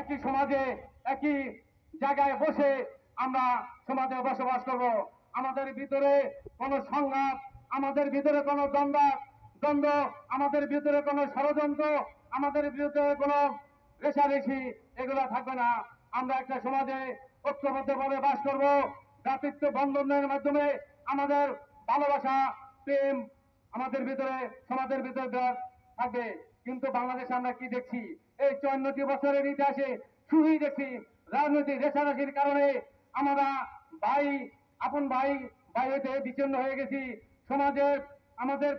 একই সমাজে একই জায়গায় বসে আমরা সমাজে বসবাস করব। আমাদের ভিতরে কোনো সংঘাত, আমাদের ভিতরে কোনো দ্বন্দ্ব, আমাদের ভিতরে কোনো ষড়যন্ত্র, আমাদের ভিতরে কোনো রেষারেষি এগুলো থাকবে না। আমরা একটা সমাজে ঐক্যবদ্ধভাবে বাস করব। ভ্রাতৃত্ব বন্ধনের মাধ্যমে আমাদের ভালোবাসা, প্রেম আমাদের ভিতরে সমাজের ভিতরে থাকবে। কিন্তু বাংলাদেশে আমরা কি দেখছি? এই 54 বছরের ইতিহাসে শুরুই দেখছি রাজনৈতিক রেষারেষির কারণে আমরা আপন ভাই হইতে বিচ্ছিন্ন হয়ে গেছি। সমাজে আমাদের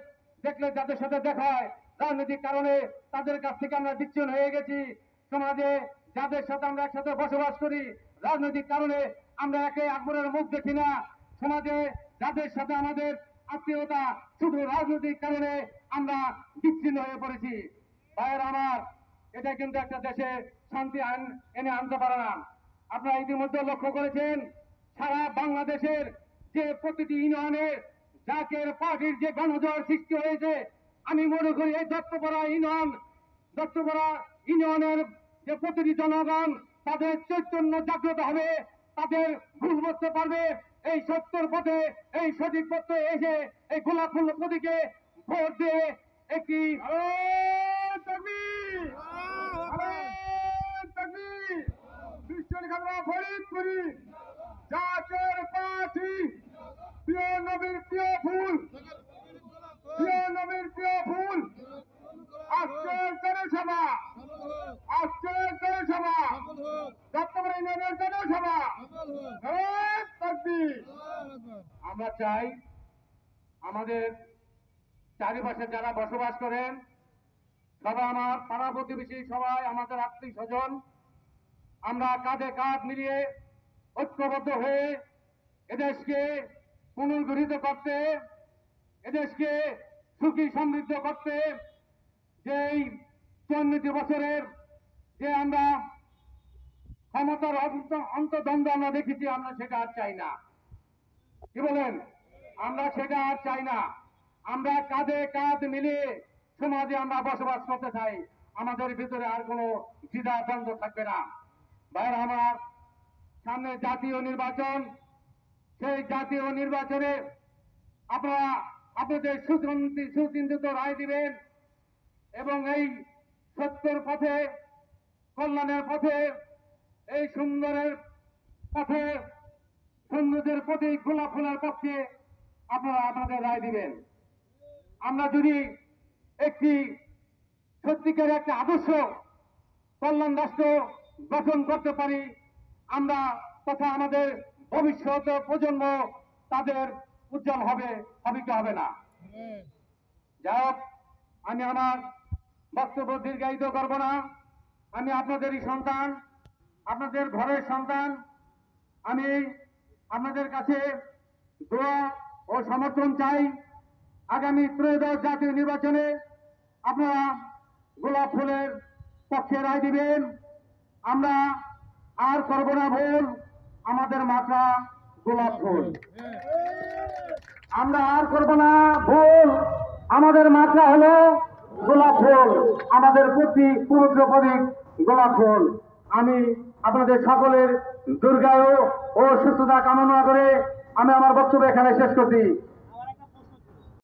দেখলে যাদের সাথে দেখা হয় রাজনৈতিক কারণে তাদের কাছ থেকে আমরা বিচ্ছিন্ন হয়ে গেছি। সমাজে যাদের সাথে আমরা একসাথে বসবাস করি রাজনৈতিক কারণে আমরা একে অপরের মুখ দেখি না। সমাজে যাদের সাথে আমাদের আত্মীয়তা শুধু রাজনৈতিক কারণে আমরা বিচ্ছিন্ন হয়ে পড়েছি। ভাইয়ের আমার, এটা কিন্তু একটা দেশে শান্তি এনে আনতে পারে না। আপনারা ইতিমধ্যে লক্ষ্য করেছেন সারা বাংলাদেশের যে প্রতিটি ইউনিয়নে জাতীয় পার্টির যে গণজোয়ার সৃষ্টি হয়েছে, আমি মনে করি এই দত্তপাড়া ইউনিয়নের যে প্রতিটি জনগণ তাদের চৈতন্য জাগ্রত হবে, তাদের ভুল বুঝতে পারবে, এই সত্যের পথে এই সঠিক পথে এসে এই গোলাপ ফুল প্রতীকে ভোট দিয়ে একটি ফরিদপুরি জাতীয় পার্টি প্রিয় নবীর প্রিয় ফুল আজকের জনসভা দত্তপাড়া ইউনিয়নের জনসভা। আমরা চাই আমাদের চারিপাশে যারা বসবাস করেন সবাই, আমার পাড়া প্রতিবেশী সবাই, আমাদের আত্মীয় স্বজন, আমরা কাঁধে কাঁধ মিলিয়ে ঐক্যবদ্ধ হয়ে এদেশকে পুনর্গঠিত করতে, এদেশকে সুখী সমৃদ্ধ করতে, যেই 54 বছরের যে আমরা ক্ষমতার অন্তদ্বন্দ্ব আমরা দেখেছি, আমরা সেটা আর চাই না। কি বলেন? আমরা সেটা আর চাই না। আমরা কাঁধে কাঁধ মিলিয়ে সমাজে আমরা বসবাস করতে চাই। আমাদের ভিতরে আর কোনো দ্বিধা দ্বন্দ্ব থাকবে না। ভাইরা আমার, সামনে জাতীয় নির্বাচন, সেই জাতীয় নির্বাচনে আপনারা আপনাদের সুচিন্তিত রায় দিবেন এবং এই সত্যের পথে, কল্যাণের পথে, এই সুন্দরের পথে, সৌন্দর্যের প্রতি গোলাপ ফুলের পক্ষে আপনারা আপনাদের রায় দিবেন। আমরা যদি একটি সত্যিকার একটা আদর্শ কল্যাণ রাষ্ট্র গঠন করতে পারি, আমরা তথা আমাদের ভবিষ্যৎ প্রজন্ম তাদের উজ্জ্বল হবে কি হবে না। যাই হোক, আমি আমার বক্তব্য দীর্ঘায়িত করব না। আমি আপনাদেরই সন্তান, আপনাদের ঘরের সন্তান। আমি আপনাদের কাছে দোয়া ও সমর্থন চাই। আগামী ত্রয়োদশ জাতীয় নির্বাচনে আপনারা গোলাপ ফুলের পক্ষে রায় দিবেন। আমরা আর করব না ভুল, আমাদের মাথা গোলাপ ফুল। আমরা আর করব না ভুল, আমাদের মাথা হলো গোলাপ ফুল, আমাদের পবিত্র প্রতীক গোলাপ ফুল। আমি আপনাদের সকলের দীর্ঘায়ু ও সুস্থতা কামনা করে আমি আমার বক্তব্য এখানে শেষ করছি।